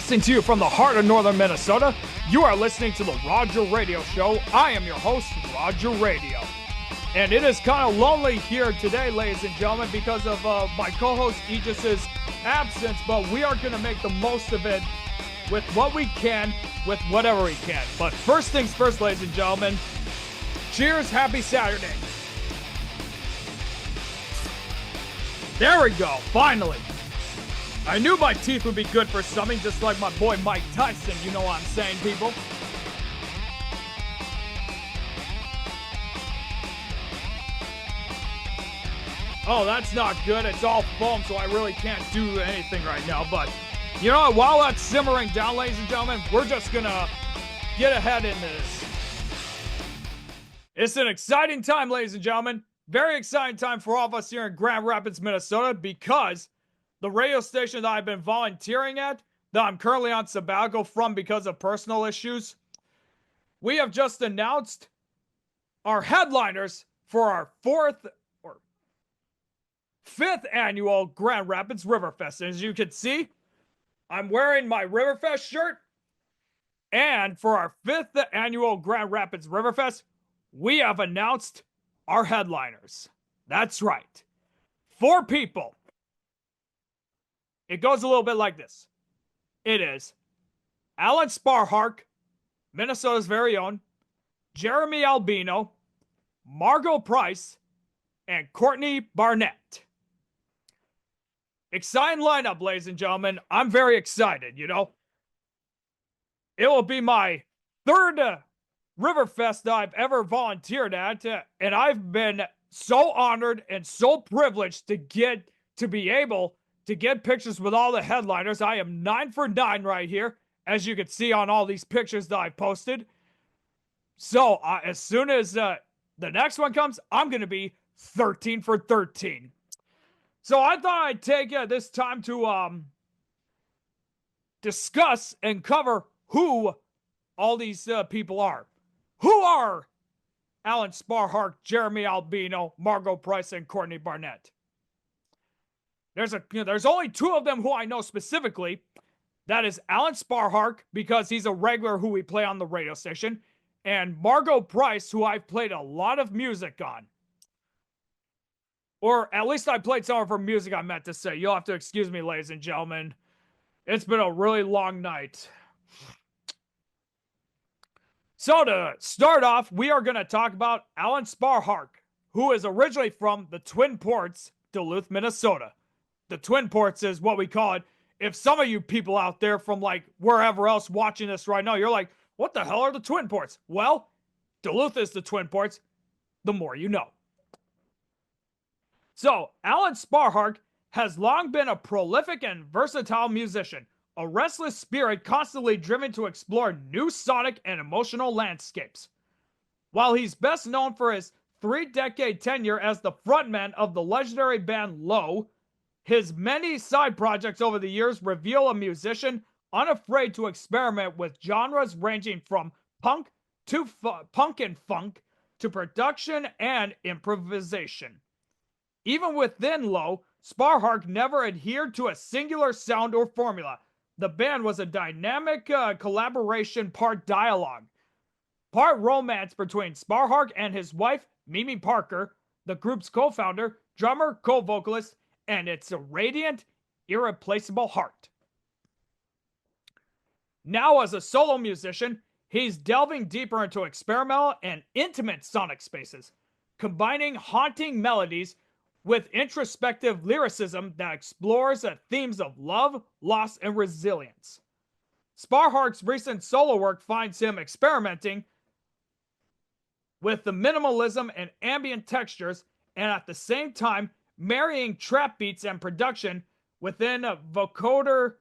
Broadcasting to you from the heart of northern Minnesota, you are listening to the Roger Radio Show. I am your host, Roger Radio. And it is kind of lonely here today, ladies and gentlemen, because of my co-host Aegis's absence, but we are going to make the most of it with what we can, with whatever we can. But first things first, ladies and gentlemen, cheers, happy Saturday. There we go, finally. I knew my teeth would be good for something, just like my boy Mike Tyson, you know what I'm saying, people? Oh, that's not good. It's all foam, so I really can't do anything right now. But, you know what? While that's simmering down, ladies and gentlemen, we're just gonna get ahead into this. It's an exciting time, ladies and gentlemen. Very exciting time for all of us here in Grand Rapids, Minnesota, because the radio station that I've been volunteering at, that I'm currently on sabbatical from because of personal issues, we have just announced our headliners for our fifth annual Grand Rapids Riverfest. And as you can see, I'm wearing my Riverfest shirt. And for our fifth annual Grand Rapids Riverfest, we have announced our headliners. That's right. 4 people. It goes a little bit like this. It is Alan Sparhawk, Minnesota's very own, Jeremie Albino, Margo Price, and Courtney Barnett. Exciting lineup, ladies and gentlemen. I'm very excited, you know. It will be my third Riverfest that I've ever volunteered at, and I've been so honored and so privileged to be able to get pictures with all the headliners. I am 9 for 9 right here, as you can see on all these pictures that I posted. So as soon as the next one comes, I'm going to be 13 for 13. So I thought I'd take this time to discuss and cover who all these people are. Who are Alan Sparhawk, Jeremie Albino, Margo Price, and Courtney Barnett? There's only 2 of them who I know specifically. That is Alan Sparhawk, because he's a regular who we play on the radio station, and Margo Price, who I've played a lot of music on. Or at least I played some of her music, I meant to say. You'll have to excuse me, ladies and gentlemen. It's been a really long night. So to start off, we are going to talk about Alan Sparhawk, who is originally from the Twin Ports, Duluth, Minnesota. The Twin Ports is what we call it. If some of you people out there from like wherever else watching this right now, you're like, what the hell are the Twin Ports? Well, Duluth is the Twin Ports. The more you know. So, Alan Sparhawk has long been a prolific and versatile musician, a restless spirit constantly driven to explore new sonic and emotional landscapes. While he's best known for his 3-decade tenure as the frontman of the legendary band Low, his many side projects over the years reveal a musician unafraid to experiment with genres ranging from punk and funk to production and improvisation. Even within Low, Sparhawk never adhered to a singular sound or formula. The band was a dynamic collaboration, part dialogue, part romance between Sparhawk and his wife, Mimi Parker, the group's co-founder, drummer, co-vocalist, and its radiant, irreplaceable heart. Now as a solo musician, he's delving deeper into experimental and intimate sonic spaces, combining haunting melodies with introspective lyricism that explores the themes of love, loss, and resilience. Sparhawk's recent solo work finds him experimenting with the minimalism and ambient textures, and at the same time marrying trap beats and production within a vocoder?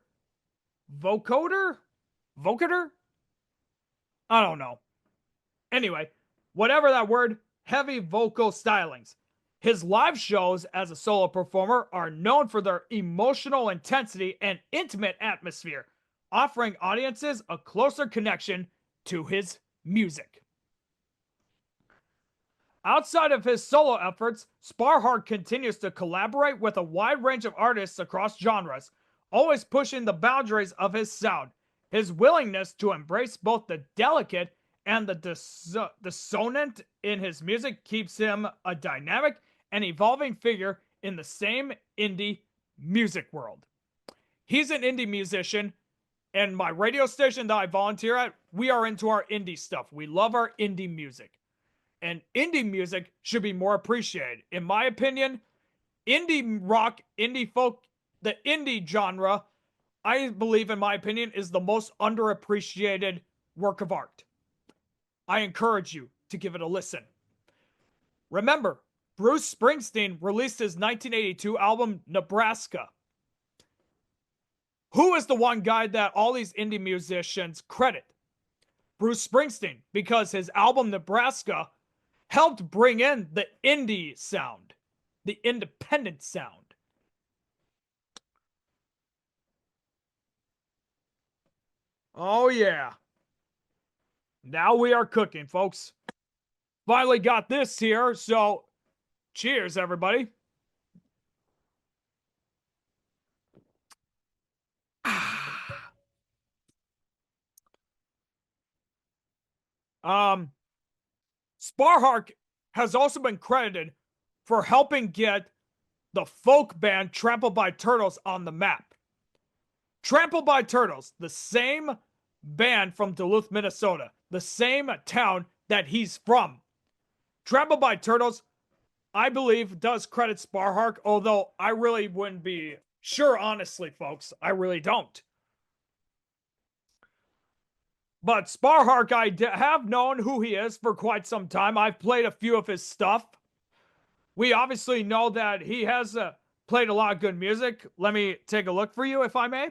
I don't know. Anyway, whatever that word, heavy vocal stylings. His live shows as a solo performer are known for their emotional intensity and intimate atmosphere, offering audiences a closer connection to his music. Outside of his solo efforts, Sparhawk continues to collaborate with a wide range of artists across genres, always pushing the boundaries of his sound. His willingness to embrace both the delicate and the dissonant in his music keeps him a dynamic and evolving figure in the same indie music world. He's an indie musician, and my radio station that I volunteer at, we are into our indie stuff. We love our indie music. And indie music should be more appreciated. In my opinion, indie rock, indie folk, the indie genre, I believe, in my opinion, is the most underappreciated work of art. I encourage you to give it a listen. Remember, Bruce Springsteen released his 1982 album, Nebraska. Who is the one guy that all these indie musicians credit? Bruce Springsteen, because his album, Nebraska, helped bring in the indie sound, the independent sound. Oh, yeah. Now we are cooking, folks. Finally got this here, so cheers, everybody. Sparhawk has also been credited for helping get the folk band Trampled by Turtles on the map. Trampled by Turtles, the same band from Duluth, Minnesota, the same town that he's from. Trampled by Turtles, I believe, does credit Sparhawk, although I really wouldn't be sure, honestly, folks. I really don't. But Sparhawk, I have known who he is for quite some time. I've played a few of his stuff. We obviously know that he has played a lot of good music. Let me take a look for you, if I may.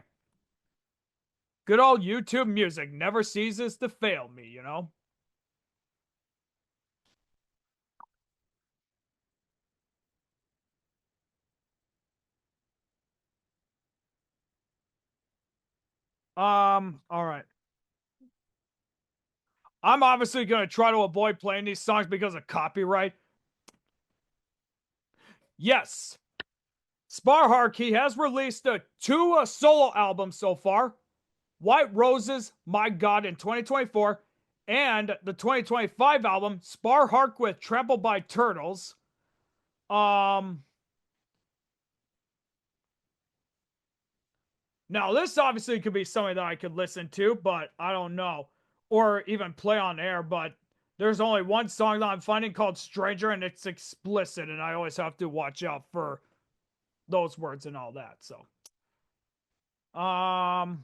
Good old YouTube music never ceases to fail me, you know? All right. I'm obviously going to try to avoid playing these songs because of copyright. Yes. Sparhawk, he has released two solo albums so far. White Roses, My God, in 2024, and the 2025 album, Sparhawk with Trampled by Turtles. Now, this obviously could be something that I could listen to, but I don't know. Or even play on air, but there's only one song that I'm finding called Stranger, and it's explicit, and I always have to watch out for those words and all that, so. All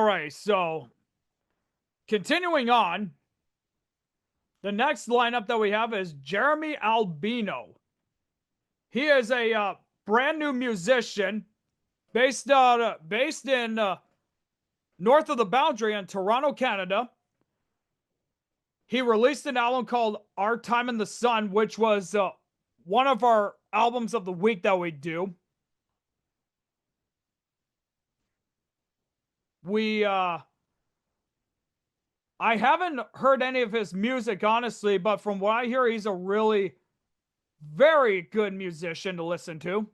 right, so continuing on, the next lineup that we have is Jeremie Albino. He is a brand new musician based in north of the boundary in Toronto, Canada. He released an album called Our Time in the Sun, which was one of our albums of the week that we do. I haven't heard any of his music, honestly, but from what I hear, he's a really very good musician to listen to.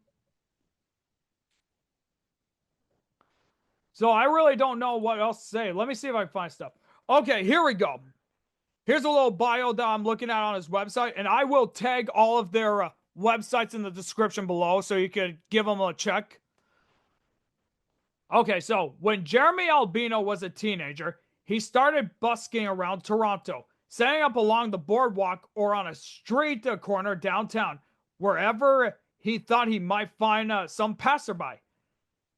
So I really don't know what else to say. Let me see if I can find stuff. Okay, here we go. Here's a little bio that I'm looking at on his website, and I will tag all of their websites in the description below so you could give them a check. Okay, so when Jeremie Albino was a teenager, he started busking around Toronto, setting up along the boardwalk or on a street corner downtown, wherever he thought he might find some passerby.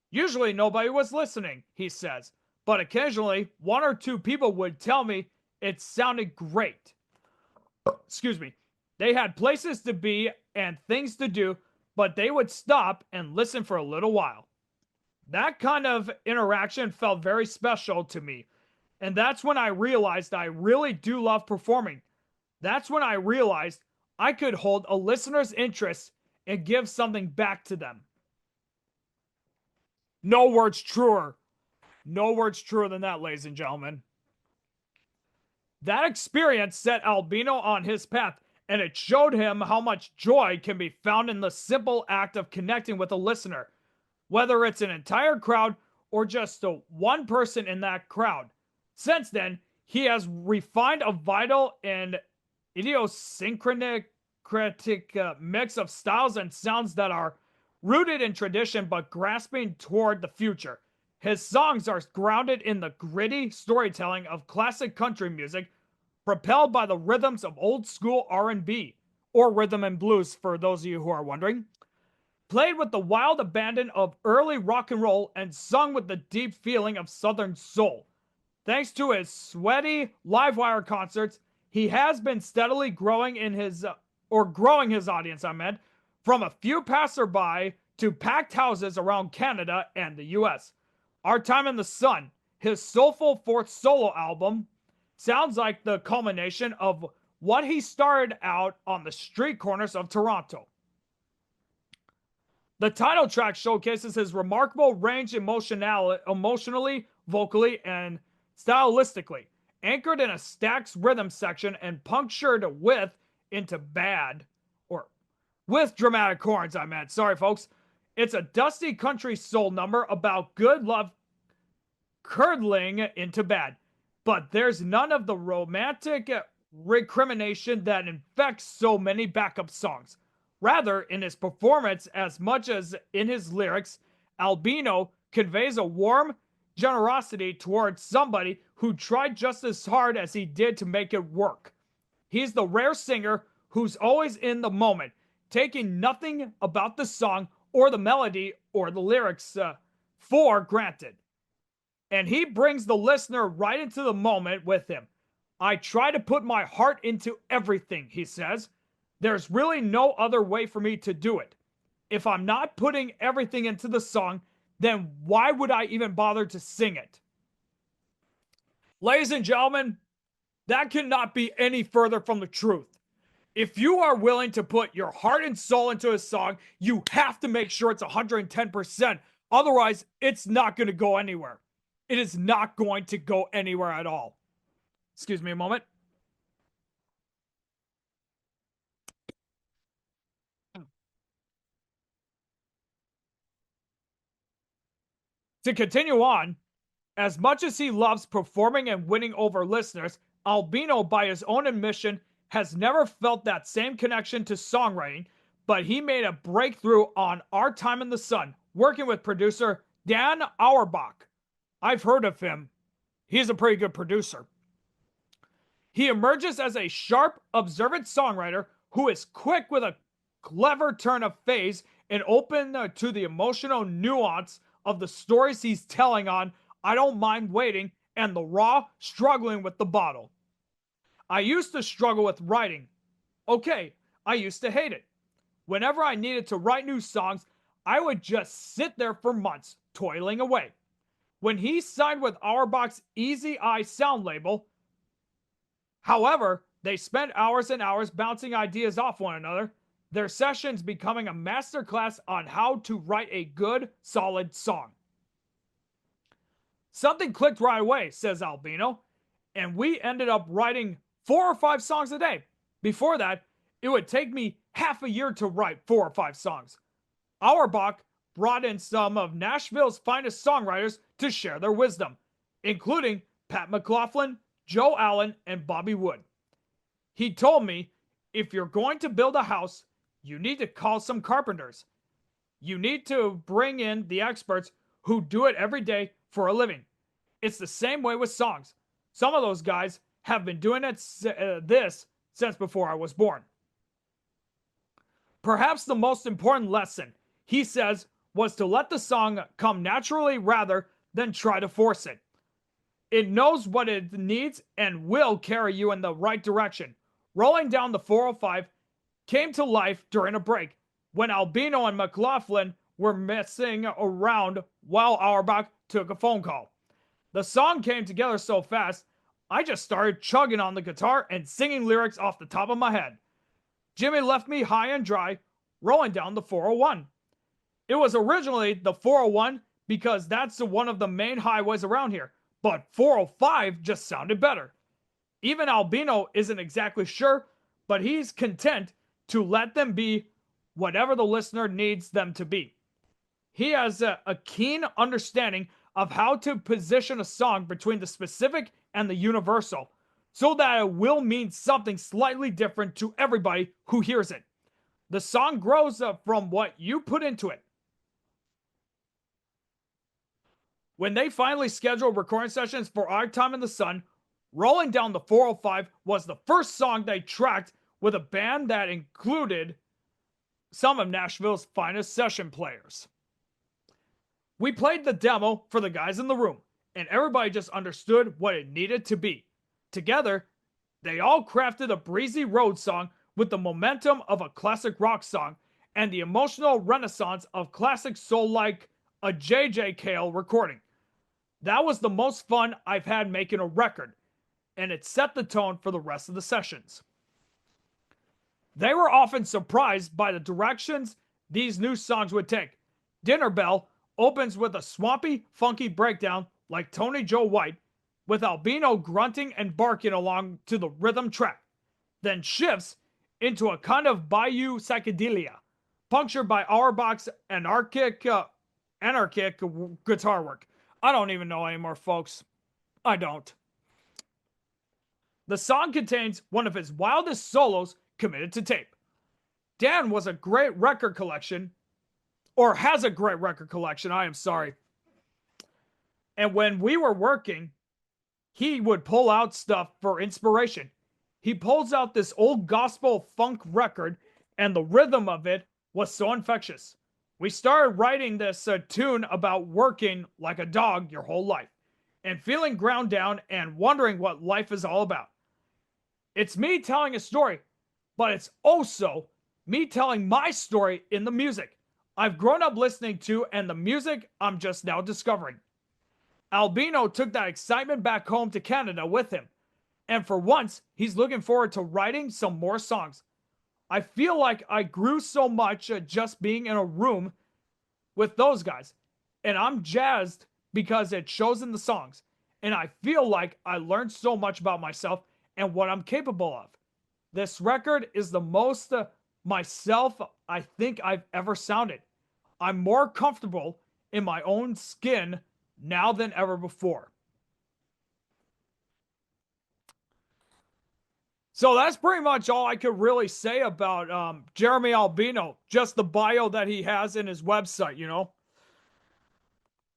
Usually nobody was listening, he says, but occasionally one or two people would tell me it sounded great. Excuse me. They had places to be and things to do, but they would stop and listen for a little while. That kind of interaction felt very special to me. And that's when I realized I really do love performing. That's when I realized I could hold a listener's interest and give something back to them. No words truer. No words truer than that, ladies and gentlemen. That experience set Albino on his path, and it showed him how much joy can be found in the simple act of connecting with a listener, whether it's an entire crowd or just the one person in that crowd. Since then, he has refined a vital and idiosyncratic mix of styles and sounds that are rooted in tradition but grasping toward the future. His songs are grounded in the gritty storytelling of classic country music, propelled by the rhythms of old school R&B, or rhythm and blues for those of you who are wondering, played with the wild abandon of early rock and roll and sung with the deep feeling of Southern soul. Thanks to his sweaty live wire concerts, he has been steadily growing his audience, from a few passerby to packed houses around Canada and the US. Our Time in the Sun, his soulful fourth solo album, sounds like the culmination of what he started out on the street corners of Toronto. The title track showcases his remarkable range emotionally, vocally, and stylistically, anchored in a Stax rhythm section and punctured with dramatic horns, Sorry, folks. It's a dusty country soul number about good love curdling into bad. But there's none of the romantic recrimination that infects so many backup songs. Rather, in his performance, as much as in his lyrics, Albino conveys a warm generosity towards somebody who tried just as hard as he did to make it work. He's the rare singer who's always in the moment, taking nothing about the song or the melody or the lyrics for granted. And he brings the listener right into the moment with him. I try to put my heart into everything, he says. There's really no other way for me to do it. If I'm not putting everything into the song, then why would I even bother to sing it? Ladies and gentlemen, that cannot be any further from the truth. If you are willing to put your heart and soul into a song, you have to make sure it's 110%. Otherwise, it's not going to go anywhere. It is not going to go anywhere at all. Excuse me a moment. To continue on, as much as he loves performing and winning over listeners, Albino, by his own admission, has never felt that same connection to songwriting, but he made a breakthrough on Our Time in the Sun, working with producer Dan Auerbach. I've heard of him. He's a pretty good producer. He emerges as a sharp, observant songwriter who is quick with a clever turn of phrase and open to the emotional nuance of the stories he's telling on I Don't Mind Waiting and the raw struggling with the bottle. I used to struggle with writing. Okay, I used to hate it. Whenever I needed to write new songs, I would just sit there for months, toiling away. When he signed with Auerbach's Easy Eye sound label, however, they spent hours and hours bouncing ideas off one another, their sessions becoming a masterclass on how to write a good, solid song. Something clicked right away, says Albino, and we ended up writing 4 or 5 songs a day. Before that, it would take me half a year to write 4 or 5 songs. Auerbach brought in some of Nashville's finest songwriters to share their wisdom, including Pat McLaughlin, Joe Allen, and Bobby Wood. He told me, if you're going to build a house, you need to call some carpenters. You need to bring in the experts who do it every day for a living. It's the same way with songs. Some of those guys have been doing this since before I was born. Perhaps the most important lesson, he says, was to let the song come naturally rather than try to force it. It knows what it needs and will carry you in the right direction. Rolling Down the 405 came to life during a break when Albino and McLaughlin were messing around while Auerbach took a phone call. The song came together so fast, I just started chugging on the guitar and singing lyrics off the top of my head. Jimmy left me high and dry, rolling down the 401. It was originally the 401 because that's one of the main highways around here, but 405 just sounded better. Even Albino isn't exactly sure, but he's content to let them be whatever the listener needs them to be. He has a keen understanding of how to position a song between the specific and the universal so that it will mean something slightly different to everybody who hears it. The song grows from what you put into it. When they finally scheduled recording sessions for Our Time in the Sun, Rolling Down the 405 was the first song they tracked with a band that included some of Nashville's finest session players. We played the demo for the guys in the room, and everybody just understood what it needed to be. Together, they all crafted a breezy road song with the momentum of a classic rock song and the emotional renaissance of classic soul like a J.J. Cale recording. That was the most fun I've had making a record, and it set the tone for the rest of the sessions. They were often surprised by the directions these new songs would take. Dinner Bell opens with a swampy, funky breakdown like Tony Joe White, with Albino grunting and barking along to the rhythm track, then shifts into a kind of bayou psychedelia, punctured by Auerbach's anarchic guitar work. I don't even know anymore, folks. I don't. The song contains one of his wildest solos committed to tape. Dan was a great record collection, or has a great record collection, I am sorry. And when we were working, he would pull out stuff for inspiration. He pulls out this old gospel funk record, and the rhythm of it was so infectious. We started writing this tune about working like a dog your whole life, and feeling ground down and wondering what life is all about. It's me telling a story, but it's also me telling my story in the music I've grown up listening to and the music I'm just now discovering. Albino took that excitement back home to Canada with him, and for once, he's looking forward to writing some more songs. I feel like I grew so much just being in a room with those guys, and I'm jazzed because it shows in the songs, and I feel like I learned so much about myself and what I'm capable of. This record is the most myself I think I've ever sounded. I'm more comfortable in my own skin now than ever before. So that's pretty much all I could really say about Jeremie Albino, just the bio that he has in his website, you know.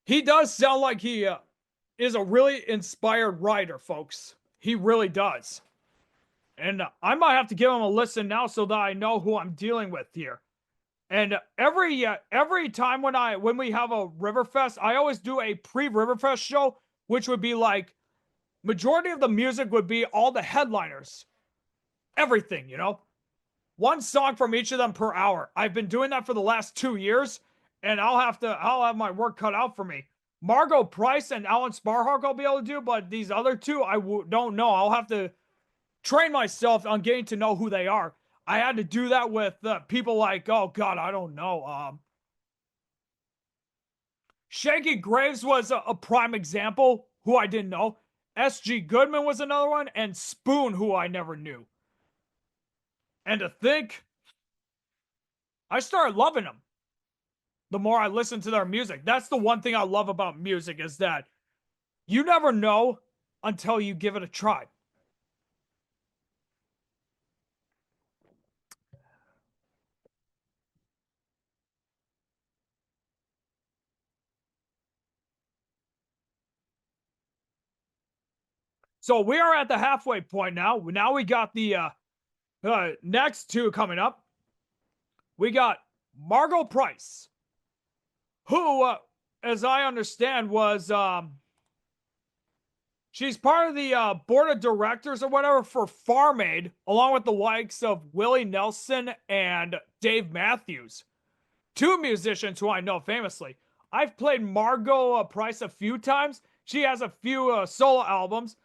He does sound like he is a really inspired writer, folks. He really does. And I might have to give him a listen now so that I know who I'm dealing with here. And every time when we have a Riverfest, I always do a pre-Riverfest show, which would be like majority of the music would be all the headliners. Everything, you know? One song from each of them per hour. I've been doing that for the last 2 years, and I'll have my work cut out for me. Margo Price and Alan Sparhawk I'll be able to do, but these other two don't know. I'll have to train myself on getting to know who they are. I had to do that with people like, oh God, I don't know. Shaggy Graves was a prime example, who I didn't know. S.G. Goodman was another one, and Spoon, who I never knew. And to think, I started loving them the more I listened to their music. That's the one thing I love about music, is that you never know until you give it a try. So we are at the halfway point now. Now we got the next two coming up. We got Margo Price, who, as I understand, was she's part of the board of directors or whatever for Farm Aid, along with the likes of Willie Nelson and Dave Matthews, two musicians who I know famously. I've played Margo Price a few times. She has a few solo albums.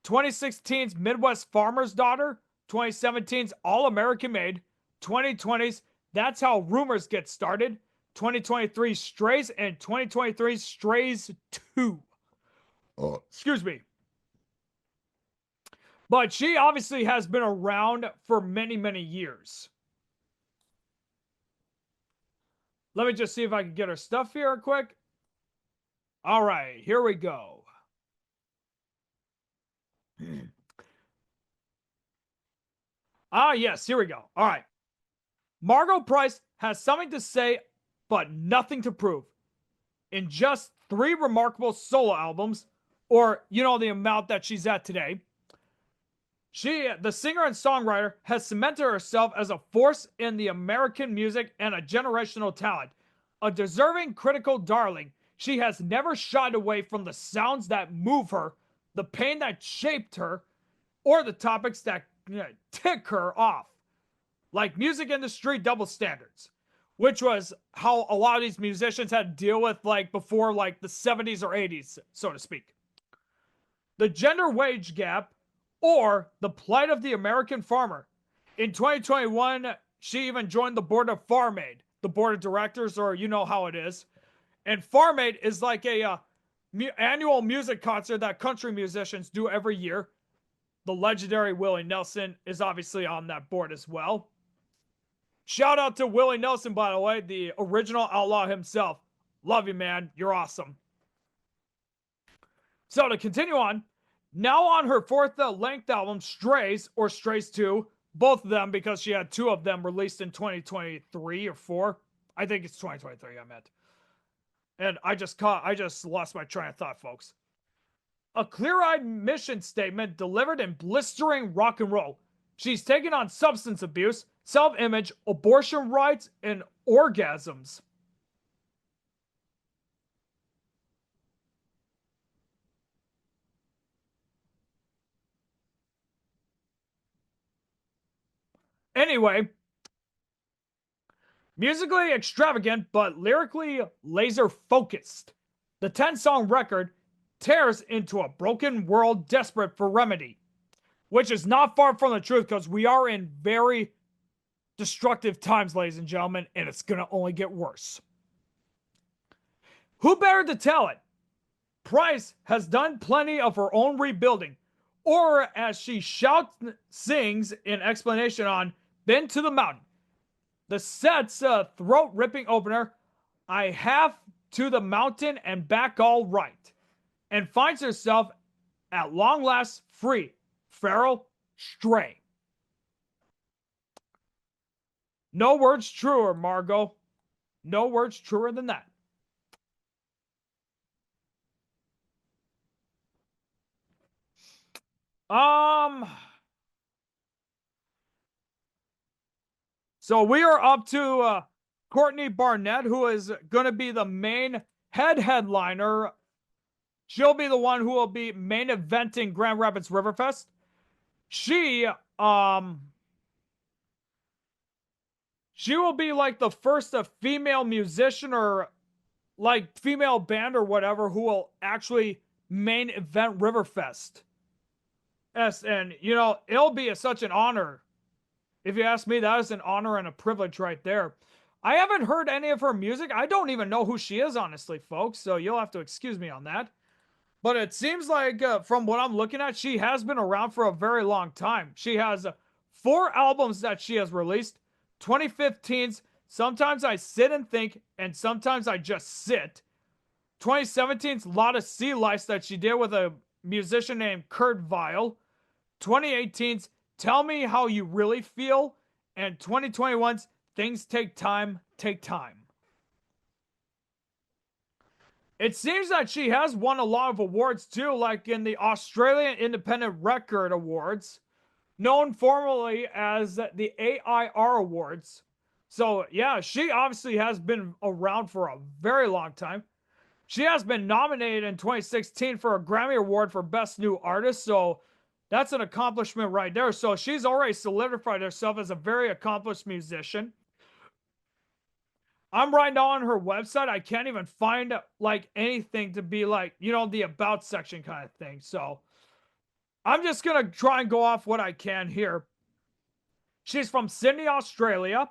2016's Midwest Farmer's Daughter, 2017's All American Made, 2020's That's How Rumors Get Started, 2023 Strays, and 2023 Strays 2. Excuse me. But she obviously has been around for many, many years. Let me just see if I can get her stuff here quick. All right, here we go. Yes, here we go. All right. Margo Price has something to say, but nothing to prove. In just 3 remarkable solo albums, or the amount that she's at today, she, the singer and songwriter, has cemented herself as a force in the American music and a generational talent. A deserving critical darling, she has never shied away from the sounds that move her, the pain that shaped her, or the topics that tick her off, like music industry double standards, which was how a lot of these musicians had to deal with before the 70s or 80s, so to speak. The gender wage gap, or the plight of the American farmer. In 2021, she even joined the board of Farm Aid, the board of directors, or you know how it is. And Farm Aid is like a annual music concert that country musicians do every year. The legendary Willie Nelson is obviously on that board as well. Shout out to Willie Nelson, by the way, the original outlaw himself. Love you, man. You're awesome. So to continue on, now on her 4th length album, Strays, or Strays 2, both of them because she had 2 of them released in 2023 or 4. I think it's 2023 I meant. And I just lost my train of thought, folks. A clear-eyed mission statement delivered in blistering rock and roll. She's taken on substance abuse, self-image, abortion rights, and orgasms. Anyway, musically extravagant but lyrically laser focused, the 10-song record tears into a broken world desperate for remedy, which is not far from the truth because we are in very destructive times, ladies and gentlemen, and it's going to only get worse. Who better to tell it? Price has done plenty of her own rebuilding, or as she sings in explanation on Been to the Mountain. The set's throat-ripping opener, I have to the mountain and back all right, and finds herself at long last free, feral, stray. No words truer, Margo. No words truer than that. So we are up to Courtney Barnett, who is going to be the main headliner. She'll be the one who will be main eventing Grand Rapids Riverfest. She will be like the first female musician or like female band or whatever who will actually main event Riverfest. Yes, and it'll be such an honor. If you ask me, that is an honor and a privilege right there. I haven't heard any of her music. I don't even know who she is, honestly, folks. So you'll have to excuse me on that. But it seems like, from what I'm looking at, she has been around for a very long time. She has 4 albums that she has released. 2015's Sometimes I Sit and Think, and Sometimes I Just Sit. 2017's Lot of Sea Lice that she did with a musician named Kurt Vile. 2018's Tell Me How You Really Feel, and 2021's Things Take Time, Take Time. It seems that she has won a lot of awards too, like in the Australian Independent Record Awards, known formally as the AIR Awards. So yeah, she obviously has been around for a very long time. She has been nominated in 2016 for a Grammy Award for Best New Artist, so that's an accomplishment right there. So she's already solidified herself as a very accomplished musician. I'm right now on her website. I can't even find like anything to be like, the about section kind of thing. So I'm just going to try and go off what I can here. She's from Sydney, Australia.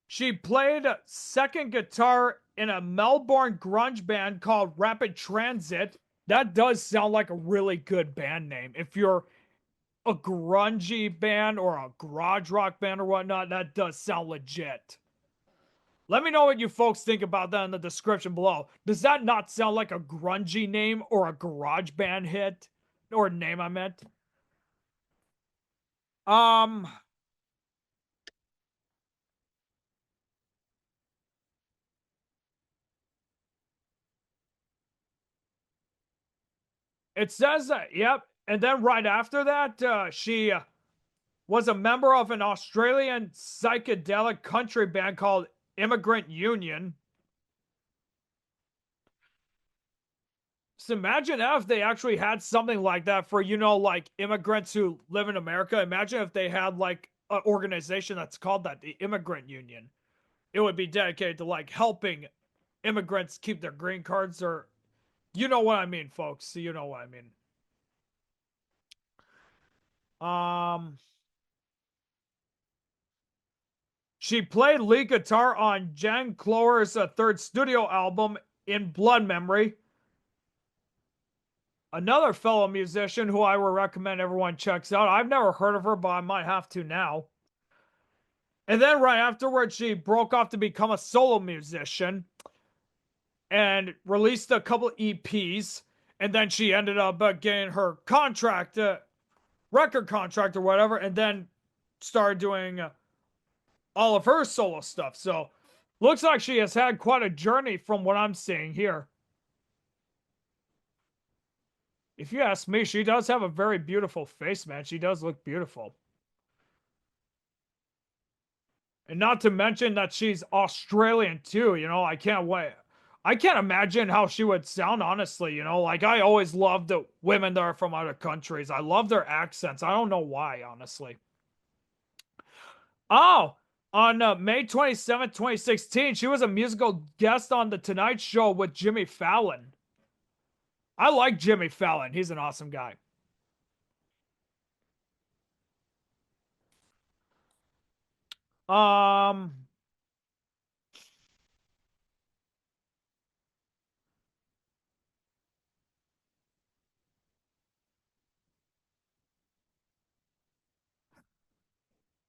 She played second guitar in a Melbourne grunge band called Rapid Transit. That does sound like a really good band name. If you're a grungy band or a garage rock band or whatnot, that does sound legit. Let me know what you folks think about that in the description below. Does that not sound like a grungy name or a garage band hit? Or name, I meant. Um, it says that, yep. And then right after that, she was a member of an Australian psychedelic country band called Immigrant Union. So imagine if they actually had something like that for, like immigrants who live in America. Imagine if they had like an organization that's called that, the Immigrant Union. It would be dedicated to like helping immigrants keep their green cards, or you know what I mean, folks. You know what I mean. She played lead guitar on Jan Cloher's third studio album, In Blood Memory. Another fellow musician who I would recommend everyone checks out. I've never heard of her, but I might have to now. And then right afterwards, she broke off to become a solo musician and released a couple EPs. And then she ended up getting her contract, record contract or whatever, and then started doing all of her solo stuff. So looks like she has had quite a journey from what I'm seeing here. If you ask me, she does have a very beautiful face, man. She does look beautiful. And not to mention that she's Australian too, I can't wait. I can't imagine how she would sound, honestly, like I always loved the women that are from other countries. I love their accents. I don't know why, honestly. Oh, on May 27th, 2016, she was a musical guest on The Tonight Show with Jimmy Fallon. I like Jimmy Fallon. He's an awesome guy. Um,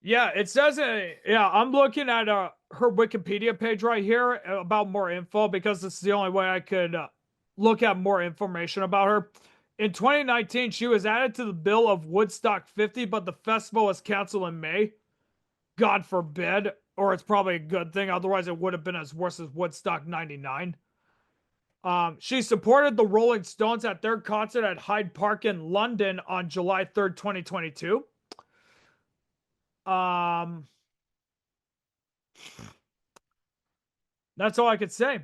yeah, it says, yeah, I'm looking at her Wikipedia page right here about more info because it's the only way I could look at more information about her. In 2019, she was added to the bill of Woodstock 50, but the festival was canceled in May. God forbid, or it's probably a good thing. Otherwise, it would have been as worse as Woodstock 99. She supported the Rolling Stones at their concert at Hyde Park in London on July 3rd, 2022. That's all I could say.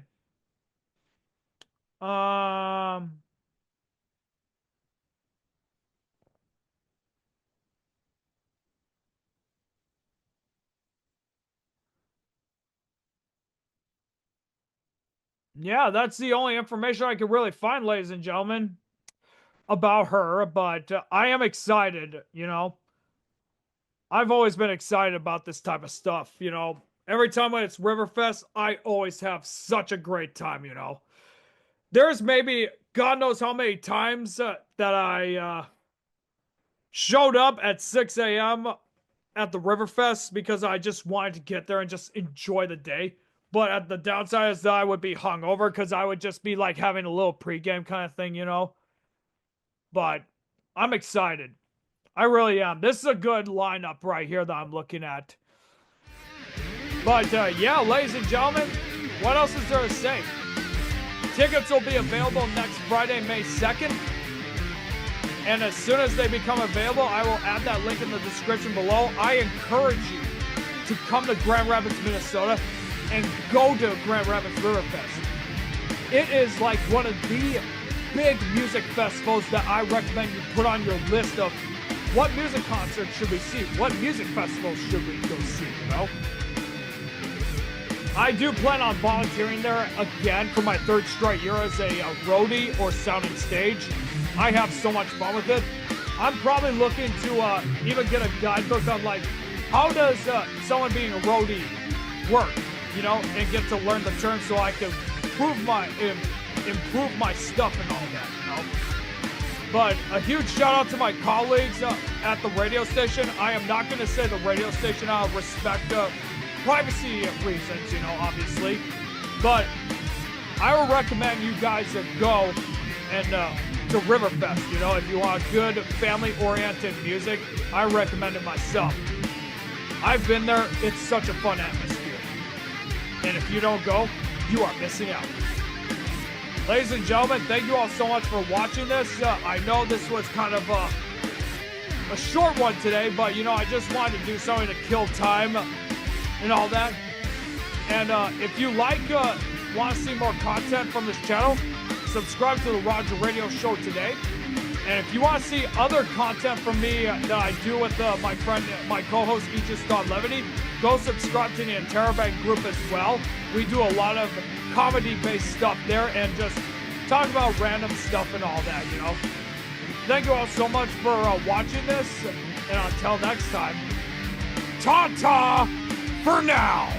Yeah, that's the only information I could really find, ladies and gentlemen, about her. But I am excited, I've always been excited about this type of stuff, Every time when it's Riverfest, I always have such a great time, There's maybe God knows how many times that I showed up at 6 a.m. at the Riverfest because I just wanted to get there and just enjoy the day. But at the downside is that I would be hungover because I would just be like having a little pregame kind of thing, But I'm excited. I really am. This is a good lineup right here that I'm looking at. But yeah, ladies and gentlemen, what else is there to say? Tickets will be available next Friday, May 2nd. And as soon as they become available, I will add that link in the description below. I encourage you to come to Grand Rapids, Minnesota and go to Grand Rapids Riverfest. It is like one of the big music festivals that I recommend you put on your list of what music concerts should we see? What music festivals should we go see, I do plan on volunteering there again for my third straight year as a roadie or sounding stage. I have so much fun with it. I'm probably looking to even get a guidebook on like, how does someone being a roadie work, and get to learn the terms so I can improve my stuff and all that, But a huge shout out to my colleagues at the radio station. I am not going to say the radio station out of respect, privacy reasons, you know, obviously. But I would recommend you guys go and to Riverfest. You know, if you want good family-oriented music, I recommend it myself. I've been there. It's such a fun atmosphere. And if you don't go, you are missing out. Ladies and gentlemen, thank you all so much for watching this. I know this was kind of a short one today, but you know, I just wanted to do something to kill time and all that. And if you want to see more content from this channel, subscribe to the Roger Radio Show today. And if you want to see other content from me that I do with my friend, my co-host Aegis Scott Levity, go subscribe to the Interrobang group as well. We do a lot of comedy-based stuff there and just talk about random stuff and all that, you know. Thank you all so much for watching this, and until next time, ta-ta for now!